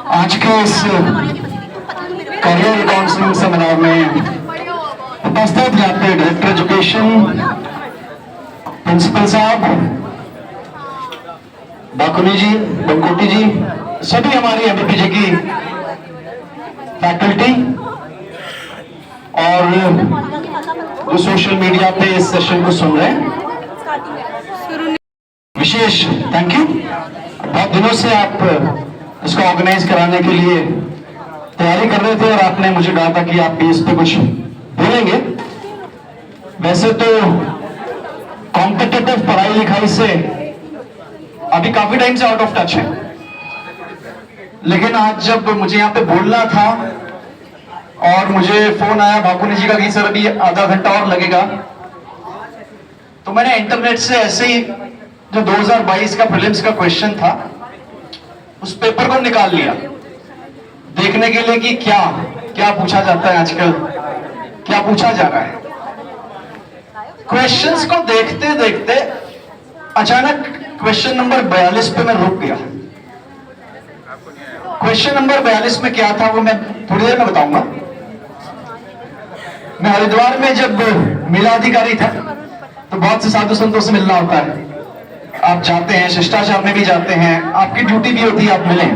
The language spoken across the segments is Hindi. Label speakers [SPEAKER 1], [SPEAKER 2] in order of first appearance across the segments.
[SPEAKER 1] आज के इस करियर काउंसलिंग सेमिनार में उपस्थित यहाँ पे डायरेक्टर एजुकेशन प्रिंसिपल साहब, बाकुनी जी, बंकोटी जी, सभी हमारी एमपीपीजी की फैकल्टी और जो सोशल मीडिया पे इस सेशन को सुन रहे हैं, विशेष थैंक यू। बहुत दिनों से आप इसको ऑर्गेनाइज कराने के लिए तैयारी कर रहे थे और आपने मुझे कहा था कि आप भी इस पे कुछ बोलेंगे। वैसे तो कॉम्पिटिटिव पढ़ाई लिखाई से अभी काफी टाइम से आउट ऑफ टच है, लेकिन आज जब मुझे यहाँ पे बोलना था और मुझे फोन आया भाकुनी जी का कि सर अभी आधा घंटा और लगेगा, तो मैंने इंटरनेट से ऐसे ही जो 2022 का प्रीलिम्स का क्वेश्चन था उस पेपर को निकाल लिया देखने के लिए कि क्या क्या पूछा जाता है आजकल, क्या पूछा जा रहा है। क्वेश्चंस को देखते देखते अचानक क्वेश्चन नंबर 42 पे मैं रुक गया। क्वेश्चन नंबर 42 में क्या था वो मैं थोड़ी देर में बताऊंगा। मैं हरिद्वार में जब मेलाधिकारी था तो बहुत से साधु संतों से मिलना होता है। आप जाते हैं, शिष्टाचार में भी जाते हैं, आपकी ड्यूटी भी होती है आप मिलें।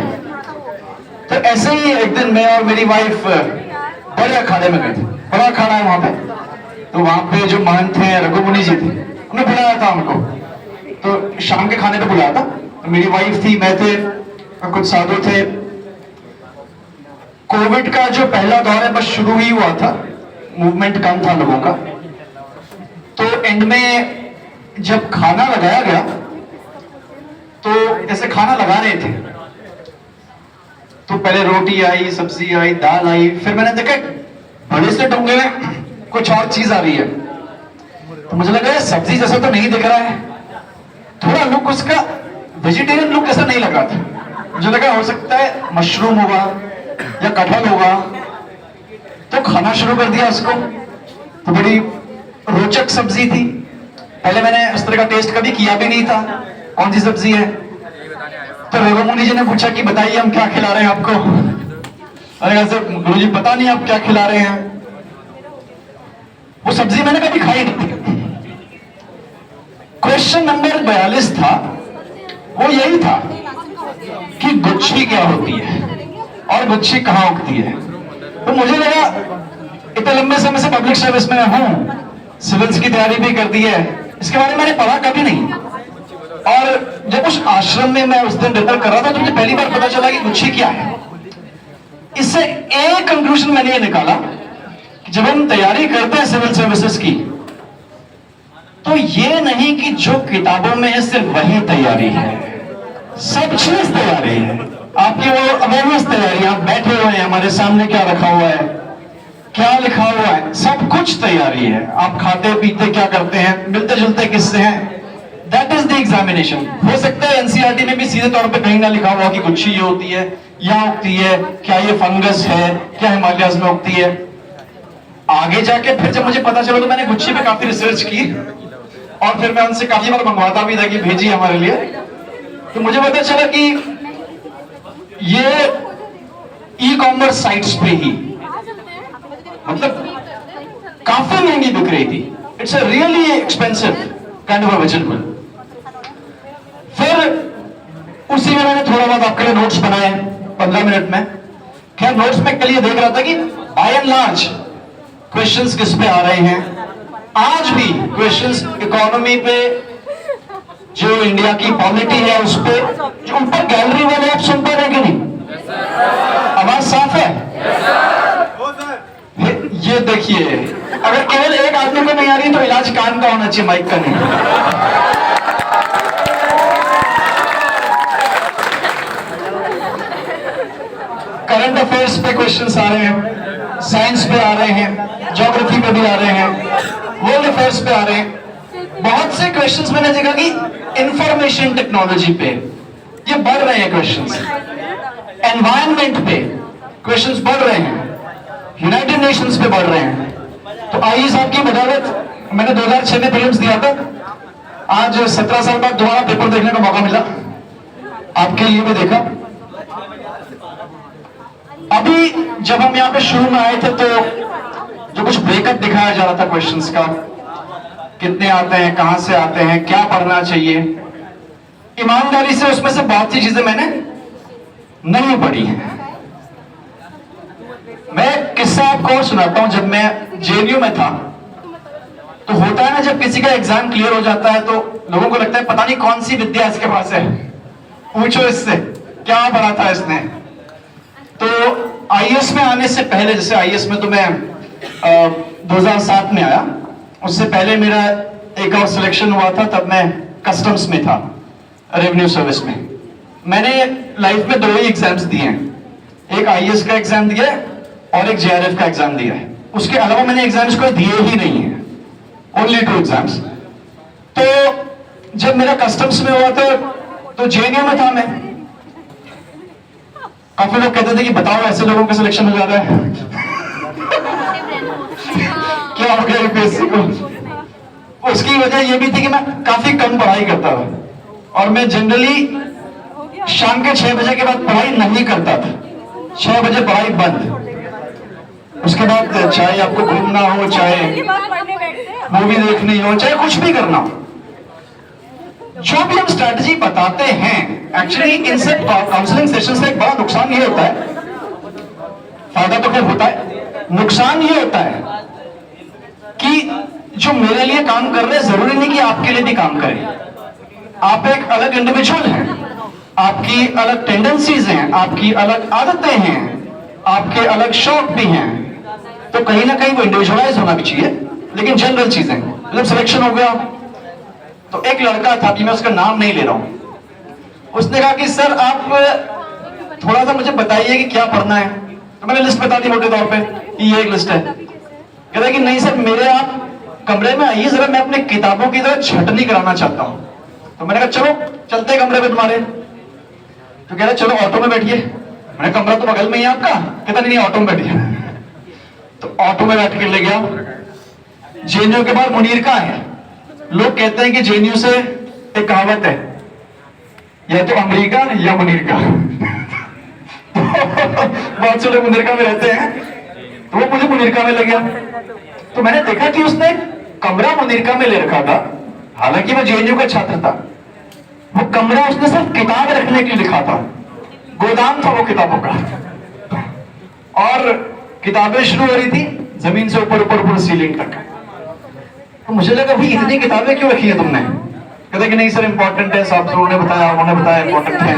[SPEAKER 1] तो ऐसे ही एक दिन मैं और मेरी वाइफ बड़े अखाड़े में गए थे। बड़ा अखाड़ा है वहां पे, तो वहां पे जो महंत थे रघुमुनि जी थे, उन्हें बुलाया था हमको, तो शाम के खाने पे बुलाया था। तो मेरी वाइफ थी, मैं थे और कुछ साधु थे। कोविड का जो पहला दौर है बस शुरू ही हुआ था, मूवमेंट कम था लोगों का। तो एंड में जब खाना लगाया गया तो जैसे खाना लगा रहे थे तो पहले रोटी आई, सब्जी आई, दाल आई, फिर मैंने देखा बड़े से डोंगे में कुछ और चीज आ रही है। तो मुझे लगा सब्जी जैसा तो नहीं दिख रहा है, थोड़ा लुक उसका वेजिटेरियन लुक ऐसा नहीं लगा था। मुझे लगा हो सकता है मशरूम होगा या कटहल होगा, तो खाना शुरू कर दिया उसको। तो बड़ी रोचक सब्जी थी, पहले मैंने इस तरह का टेस्ट कभी किया भी नहीं था, कौन सी सब्जी है। तो रघुमुनि जी ने पूछा कि बताइए हम क्या खिला रहे हैं आपको। अरे सर गुरु जी पता नहीं आप क्या खिला रहे हैं। वो सब्जी मैंने कभी खाई नहीं थी। क्वेश्चन नंबर 42 था, वो यही था कि गुच्छी क्या होती है और गुच्छी कहां उगती है। तो मुझे लगा इतने लंबे समय से पब्लिक सर्विस में हूं, सिविल्स की तैयारी भी कर दी है, इसके बारे में मैंने पढ़ा कभी नहीं। और जब उस आश्रम में मैं उस दिन डिनर कर रहा था तो मुझे पहली बार पता चला कि गुच्छी क्या है। इससे एक कंक्लूजन मैंने ये निकाला कि जब हम तैयारी करते हैं सिविल सर्विसेज की, तो ये नहीं कि जो किताबों में है सिर्फ वही तैयारी है, सब चीज तैयारी है। आपकी वो अवेयरनेस तैयारी, आप बैठे हुए हैं, हमारे सामने क्या रखा हुआ है, क्या लिखा हुआ है, सब कुछ तैयारी है। आप खाते पीते क्या करते हैं, मिलते जुलते किससे हैं, दैट इज द एग्जामिनेशन। हो सकता है एनसीईआरटी में भी सीधे तौर पे कहीं ना लिखा हुआ कि गुच्छी ये होती है, यहाँ उगती है, क्या ये फंगस है, क्या हिमालयाज में उगती है। आगे जाके फिर जब मुझे पता चला तो मैंने गुच्छी पे काफी रिसर्च की और फिर मैं उनसे काफी बार मंगवाता भी था कि भेजिए हमारे लिए। तो मुझे पता चला कि ये ई कॉमर्स साइट्स पे ही मतलब काफी महंगी बिक रही थी। It's a really expensive kind of a vegetable. फिर उसी में मैंने थोड़ा बहुत आपके लिए नोट्स बनाए 15 मिनट में। खैर नोट्स में कल ये देख रहा था कि बाय एंड लार्ज क्वेश्चंस किस पे आ रहे हैं। आज भी क्वेश्चंस इकोनॉमी पे, जो इंडिया की पॉलिटी है उस पे, जो ऊपर गैलरी वाले आप सुन पा रहे हैं कि नहीं? आवाज साफ है? ये देखिए, अगर केवल एक आदमी को नहीं आ रही तो इलाज कान का होना चाहिए, माइक का नहीं। करंट अफेयर्स पे क्वेश्चंस आ रहे हैं, साइंस पे आ रहे हैं, ज्योग्राफी पे भी आ रहे हैं, वर्ल्ड अफेयर्स पे आ रहे हैं। बहुत से क्वेश्चंस मैंने देखा कि इंफॉर्मेशन टेक्नोलॉजी पे ये बढ़ रहे हैं क्वेश्चंस, एनवायरनमेंट पे क्वेश्चंस बढ़ रहे हैं, यूनाइटेड नेशंस पे बढ़ रहे हैं। तो आइए साहब की बदौलत मैंने 2006 में प्रीलिम्स दिया था, आज 17 साल बाद दोबारा पेपर देखने का मौका मिला, आपके लिए भी देखा। अभी जब हम यहाँ पे शुरू में आए थे तो जो कुछ ब्रेकअप दिखाया जा रहा था क्वेश्चंस का, कितने आते हैं, कहां से आते हैं, क्या पढ़ना चाहिए, ईमानदारी से उसमें से बहुत सी चीजें मैंने नहीं पढ़ी हैं। मैं किस्सा आपको और सुनाता हूं। जब मैं जेएनयू में था तो होता है ना, जब किसी का एग्जाम क्लियर हो जाता है तो लोगों को लगता है पता नहीं कौन सी विद्या इसके पास है, पूछो इससे क्या पढ़ा था इसने। तो आईएएस में आने से पहले, जैसे आईएएस में तो मैं 2007 में आया, उससे पहले मेरा एक और सिलेक्शन हुआ था, तब मैं कस्टम्स में था, रेवेन्यू सर्विस में। मैंने लाइफ में 2 ही एग्जाम्स दिए हैं, एक आईएएस का एग्जाम दिया है और एक जेआरएफ का एग्जाम दिया है। उसके अलावा मैंने एग्जाम्स कोई दिए ही नहीं है, ओनली 2 एग्जाम्स। तो जब मेरा कस्टम्स में हुआ था तो जेएनयू में था मैं। काफी लोग कहते थे कि बताओ ऐसे लोगों का सिलेक्शन हो जाता है क्या हो गया यूपीएससी को। उसकी वजह ये भी थी कि मैं काफी कम पढ़ाई करता था और मैं जनरली शाम के 6 बजे के बाद पढ़ाई नहीं करता था। 6 बजे पढ़ाई बंद। उसके बाद चाहे आपको घूमना हो, चाहे मूवी देखनी हो, चाहे कुछ भी करना हो, जो भी हम स्ट्रैटेजी बताते हैं, एक्चुअली इनसे काउंसलिंग सेशन से एक बड़ा नुकसान ये होता है, फायदा तो खैर होता है, नुकसान ये होता है कि जो मेरे लिए काम कर रहे हैं जरूरी नहीं कि आपके लिए भी काम करें। आप एक अलग इंडिविजुअल हैं, आपकी अलग टेंडेंसीज हैं, आपकी अलग आदतें हैं, आपके अलग शौक भी हैं, तो कहीं ना कहीं वो इंडिविजुअलाइज होना भी चाहिए। लेकिन जनरल चीजें, जब सिलेक्शन हो गया तो एक लड़का था, कि मैं उसका नाम नहीं ले रहा हूं, उसने कहा कि सर आप थोड़ा सा मुझे बताइए कि क्या पढ़ना है। तो मैंने लिस्ट बता दी मोटे तौर पे कि ये एक लिस्ट है। कहता कि नहीं सर, मेरे आप कमरे में आइए जरा, मैं अपने किताबों की तरह छटनी कराना चाहता हूं। तो मैंने कहा चलो चलते कमरे में तुम्हारे। तो कह रहा चलो ऑटो में बैठिए। मैंने कमरा तो बगल में ही आपका। कहता नहीं ऑटो में बैठिए। तो ऑटो में बैठ के ले गया। जेएनयू के बाद मुनीर का है। लोग कहते हैं कि जेएनयू से एक कहावत है, या तो अमेरिका या मुनीर का। बहुत से लोग मुनीरका में रहते हैं, तो वो मुझे मुनीरका में ले गया। तो मैंने देखा कि उसने कमरा मुनीरका में ले रखा था, हालांकि वो जेएनयू का छात्र था। वो कमरा उसने सिर्फ किताब रखने के लिए लिखा था, गोदाम था वो किताबों का। और किताबें शुरू हो रही थी जमीन से ऊपर ऊपर ऊपर सीलिंग तक। तो मुझे लगा भाई इतनी किताबें क्यों रखी है तुमने। कहते कि नहीं सर इंपॉर्टेंट है, साहब ने बताया, उन्होंने बताया इंपॉर्टेंट है।